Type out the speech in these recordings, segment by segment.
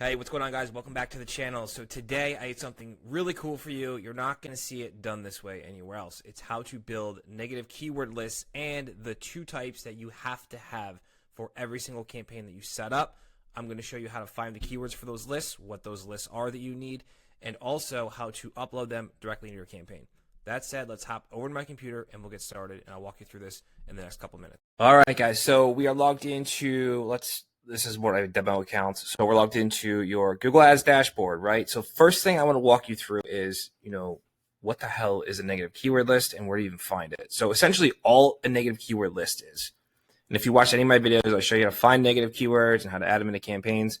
Hey, what's going on, guys? Welcome back to the channel. So today I had something really cool for you. You're not going to see it done this way anywhere else. It's how to build negative keyword lists and the two types that you have to have for every single campaign that you set up. I'm going to show you how to find the keywords for those lists, what those lists are that you need, and also how to upload them directly into your campaign. That said, let's hop over to my computer and we'll get started, and I'll walk you through this in the next couple minutes. All right, guys. So we are logged into, this is what I demo accounts. So we're logged into your Google Ads dashboard, right? So first thing I want to walk you through is, what the hell is a negative keyword list and where do you even find it? So essentially all a negative keyword list is. And if you watch any of my videos, I'll show you how to find negative keywords and how to add them into campaigns.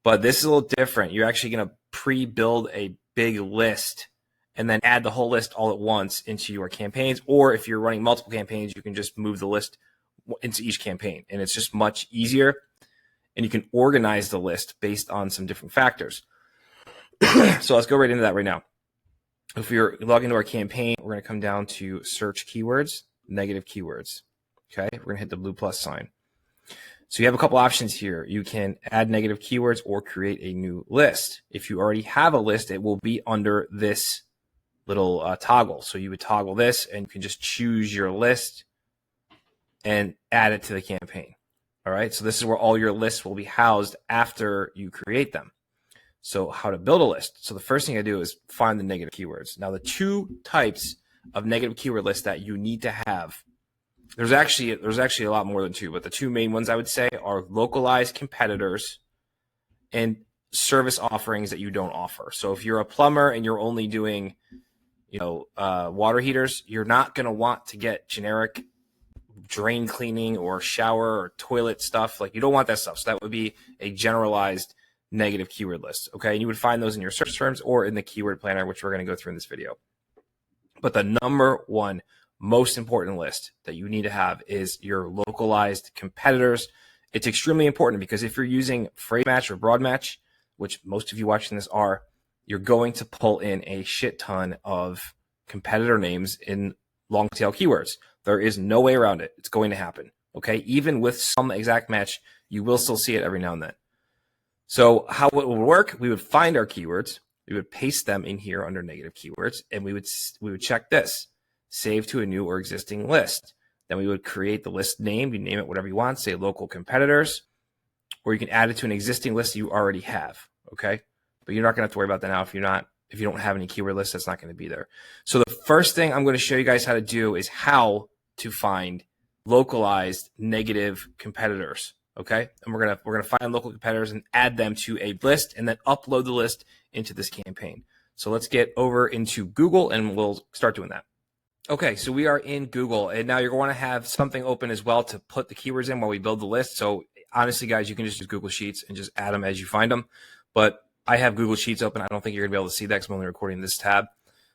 But this is a little different. You're actually going to pre-build a big list and then add the whole list all at once into your campaigns. Or if you're running multiple campaigns, you can just move the list into each campaign. And it's just much easier. And you can organize the list based on some different factors. So let's go right into that right now. If you're logging into our campaign, we're going to come down to search keywords, negative keywords. Okay, we're going to hit the blue plus sign. So you have a couple options here. You can add negative keywords or create a new list. If you already have a list, it will be under this little toggle. So you would toggle this and you can just choose your list and add it to the campaign. All right, so this is where all your lists will be housed after you create them. So how to build a list. So the first thing I do is find the negative keywords. Now the two types of negative keyword lists that you need to have, there's actually a lot more than two, but the two main ones I would say are localized competitors and service offerings that you don't offer. So if you're a plumber and you're only doing, water heaters, you're not going to want to get generic drain cleaning or shower or toilet stuff. Like, you don't want that stuff. So that would be a generalized negative keyword list. Okay. And you would find those in your search terms or in the keyword planner, which we're going to go through in this video. But the number one most important list that you need to have is your localized competitors. It's extremely important because if you're using phrase match or broad match, which most of you watching this are, you're going to pull in a shit ton of competitor names in long tail keywords. There is no way around it. It's going to happen. Okay. Even with some exact match, you will still see it every now and then. So how it would work, we would find our keywords, we would paste them in here under negative keywords, and we would check this, save to a new or existing list. Then we would create the list name. You name it whatever you want, say local competitors, or you can add it to an existing list you already have. Okay. But you're not going to have to worry about that now if you don't have any keyword lists, that's not going to be there. So the first thing I'm going to show you guys how to do is how to find localized negative competitors. Okay. And we're going to find local competitors and add them to a list and then upload the list into this campaign. So let's get over into Google and we'll start doing that. Okay. So we are in Google and now you're going to have something open as well to put the keywords in while we build the list. So honestly, guys, you can just use Google Sheets and just add them as you find them. But I have Google Sheets open. I don't think you're going to be able to see that because I'm only recording this tab.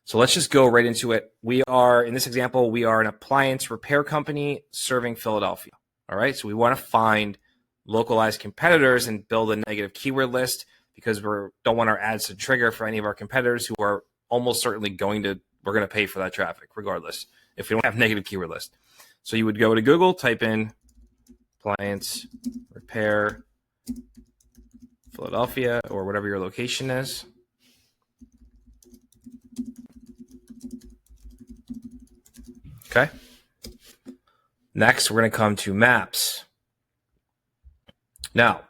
So let's just go right into it. In this example, we are an appliance repair company serving Philadelphia. All right. So we want to find localized competitors and build a negative keyword list because we don't want our ads to trigger for any of our competitors who are almost certainly we're going to pay for that traffic regardless if we don't have negative keyword list. So you would go to Google, type in appliance repair Philadelphia or whatever your location is. Okay. Next, we're going to come to maps. Now,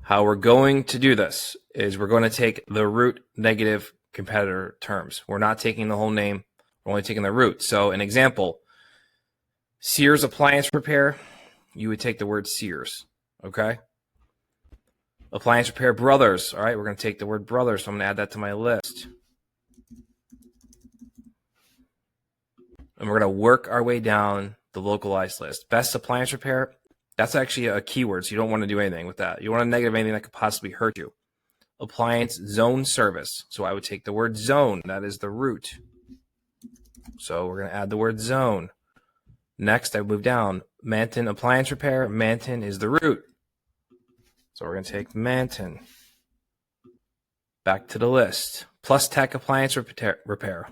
how we're going to do this is we're going to take the root negative competitor terms. We're not taking the whole name. We're only taking the root. So an example, Sears appliance repair, you would take the word Sears. Okay. Appliance repair brothers. All right. We're going to take the word brothers. So I'm going to add that to my list. And we're going to work our way down the localized list. Best appliance repair, that's actually a keyword, so you don't want to do anything with that. You want to negative anything that could possibly hurt you. Appliance zone service. So I would take the word zone. That is the root. So we're going to add the word zone. Next, I move down. Manton appliance repair. Manton is the root. So we're going to take Manton. Back to the list. Plus Tech appliance repair.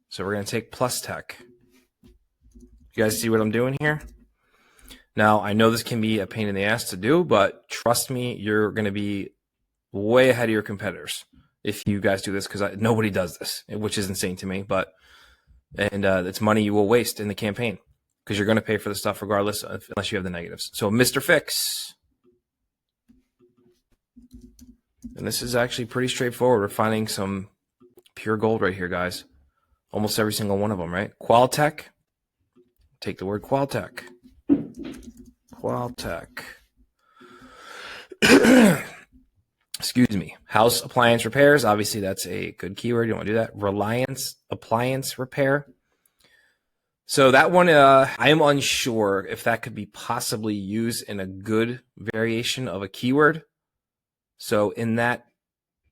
So we're going to take Plus Tech. You guys see what I'm doing here? Now, I know this can be a pain in the ass to do, but trust me, you're going to be way ahead of your competitors if you guys do this, because nobody does this, which is insane to me. But it's money you will waste in the campaign because you're going to pay for the stuff regardless, unless you have the negatives. So Mr. Fix. And this is actually pretty straightforward. We're finding some pure gold right here, guys. Almost every single one of them, right? Qualtech. Take the word Qualtech. Qualtech. Excuse me. House appliance repairs. Obviously, that's a good keyword. You don't want to do that. Reliance appliance repair. So that one, I am unsure if that could be possibly used in a good variation of a keyword. So in that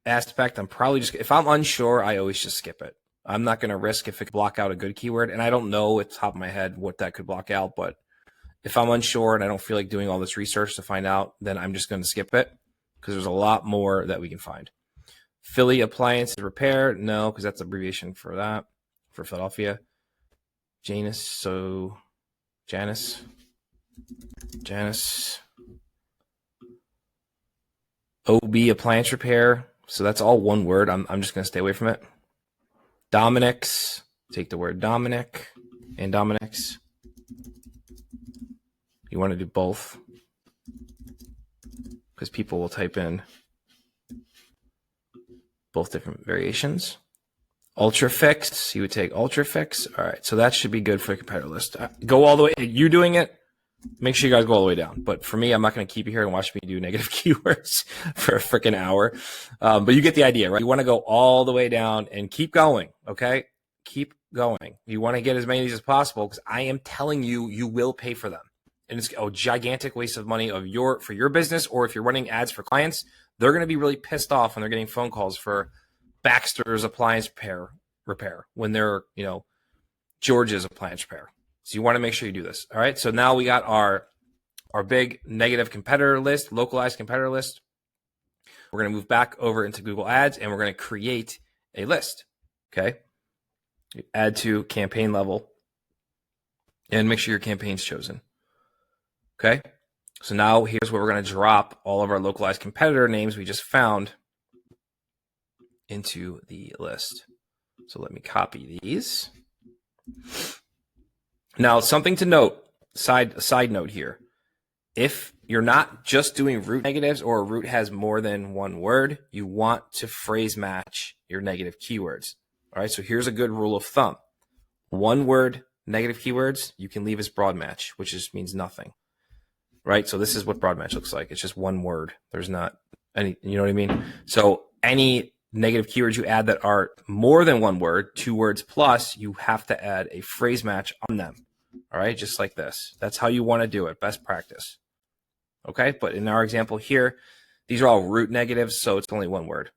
aspect, I'm probably just, if I'm unsure, I always just skip it. I'm not going to risk if it could block out a good keyword. And I don't know at the top of my head what that could block out. But if I'm unsure and I don't feel like doing all this research to find out, then I'm just going to skip it because there's a lot more that we can find. Philly appliance repair. No, because that's abbreviation for that, for Philadelphia. Janus. So Janice. OB appliance repair. So that's all one word. I'm just going to stay away from it. Dominic's. Take the word Dominic and Dominic's. You want to do both because people will type in both different variations. Ultrafix. You would take Ultrafix. All right. So that should be good for a competitor list. Go all the way. You doing it? Make sure you guys go all the way down. But for me, I'm not going to keep you here and watch me do negative keywords for a freaking hour. But you get the idea, right? You want to go all the way down and keep going, okay? Keep going. You want to get as many of these as possible because I am telling you, you will pay for them. And it's a gigantic waste of money for your business, or if you're running ads for clients, they're going to be really pissed off when they're getting phone calls for Baxter's appliance repair when they're, George's appliance repair. So you want to make sure you do this. All right. So now we got our big negative competitor list, localized competitor list. We're going to move back over into Google Ads and we're going to create a list. Okay. Add to campaign level and make sure your campaign's chosen. Okay. So now here's where we're going to drop all of our localized competitor names we just found into the list. So let me copy these. Now, something to note, side note here. If you're not just doing root negatives or a root has more than one word, you want to phrase match your negative keywords. All right, so here's a good rule of thumb. One word negative keywords, you can leave as broad match, which just means nothing. Right? So this is what broad match looks like. It's just one word. There's not any, you know what I mean? So any negative keywords you add that are more than one word, 2 words plus, you have to add a phrase match on them. All right, just like this. That's how you want to do it. Best practice. Okay, but in our example here, these are all root negatives, so it's only one word.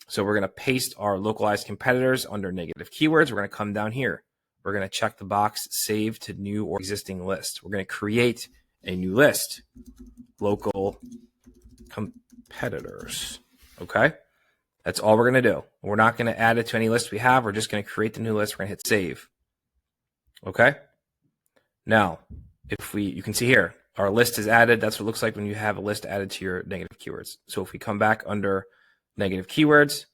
So we're going to paste our localized competitors under negative keywords. We're going to come down here. We're going to check the box, save to new or existing list. We're going to create a new list, local competitors. Okay. That's all we're going to do. We're not going to add it to any list we have. We're just going to create the new list. We're going to hit save. Okay. Now, you can see here, our list is added. That's what it looks like when you have a list added to your negative keywords. So if we come back under negative keywords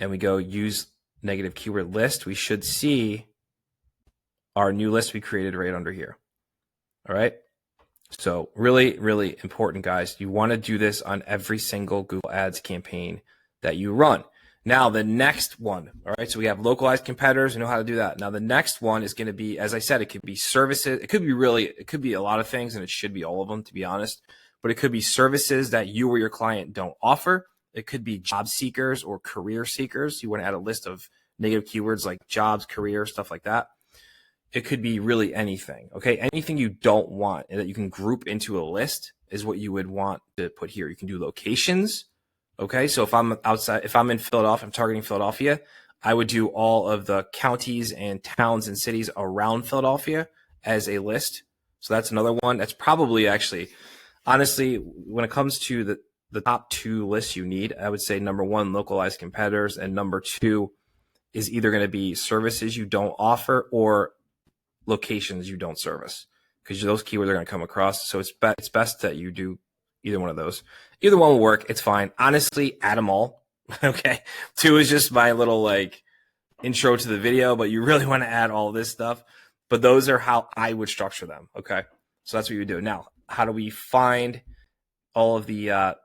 and we go use negative keyword list, we should see our new list we created right under here. All right. So really, really important, guys. You want to do this on every single Google Ads campaign that you run. Now, the next one, all right, so we have localized competitors. We know how to do that. Now, the next one is going to be, as I said, it could be services. It could be a lot of things, and it should be all of them, to be honest. But it could be services that you or your client don't offer. It could be job seekers or career seekers. You want to add a list of negative keywords like jobs, career, stuff like that. It could be really anything, okay? Anything you don't want and that you can group into a list is what you would want to put here. You can do locations. Okay, so if I'm in Philadelphia, I'm targeting Philadelphia, I would do all of the counties and towns and cities around Philadelphia as a list. So that's another one. That's probably actually, honestly, when it comes to the top 2 lists you need, I would say number 1, localized competitors, and number 2 is either going to be services you don't offer or locations you don't service, because those keywords are going to come across. So it's best that you do either one of those. Either one will work. It's fine. Honestly, add them all. Okay. 2 is just my little like intro to the video, but you really want to add all this stuff. But those are how I would structure them. Okay. So that's what you would do. Now, how do we find all of the,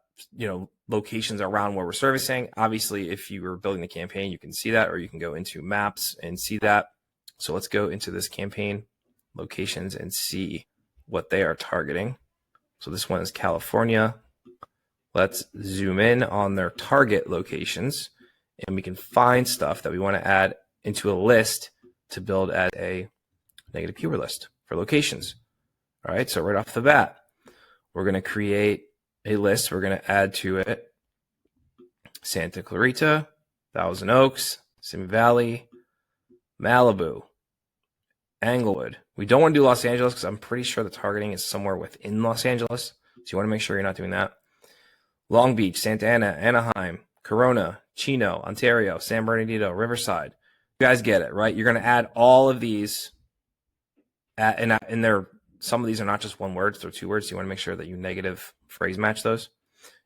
locations around where we're servicing? Obviously, if you were building the campaign, you can see that, or you can go into maps and see that. So let's go into this campaign locations and see what they are targeting. So this one is California. Let's zoom in on their target locations, and we can find stuff that we want to add into a list to build as a negative keyword list for locations. All right, so right off the bat, we're going to create a list. We're going to add to it Santa Clarita, Thousand Oaks, Simi Valley, Malibu, Englewood. We don't want to do Los Angeles because I'm pretty sure the targeting is somewhere within Los Angeles. So you want to make sure you're not doing that. Long Beach, Santa Ana, Anaheim, Corona, Chino, Ontario, San Bernardino, Riverside. You guys get it, right? You're going to add all of these. And some of these are not just one word, they're 2 words. So you want to make sure that you negative phrase match those.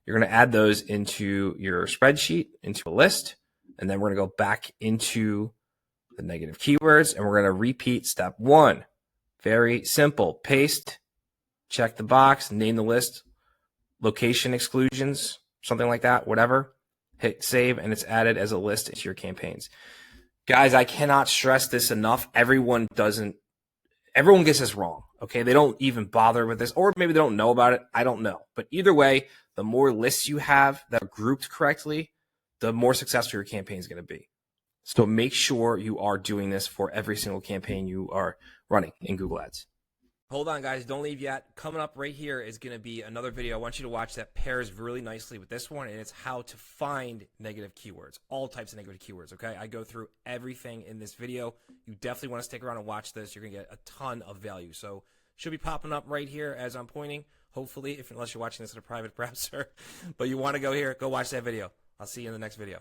You're going to add those into your spreadsheet, into a list. And then we're going to go back into the negative keywords, and we're going to repeat step 1. Very simple. Paste, check the box, name the list, location exclusions, something like that, whatever. Hit save, and it's added as a list into your campaigns. Guys, I cannot stress this enough. Everyone gets this wrong, okay? They don't even bother with this, or maybe they don't know about it. I don't know. But either way, the more lists you have that are grouped correctly, the more successful your campaign is going to be. So make sure you are doing this for every single campaign you are running in Google Ads. Hold on, guys. Don't leave yet. Coming up right here is going to be another video I want you to watch that pairs really nicely with this one, and it's how to find negative keywords, all types of negative keywords, okay? I go through everything in this video. You definitely want to stick around and watch this. You're going to get a ton of value. So should be popping up right here as I'm pointing, hopefully, unless you're watching this in a private browser. But you want to go here, go watch that video. I'll see you in the next video.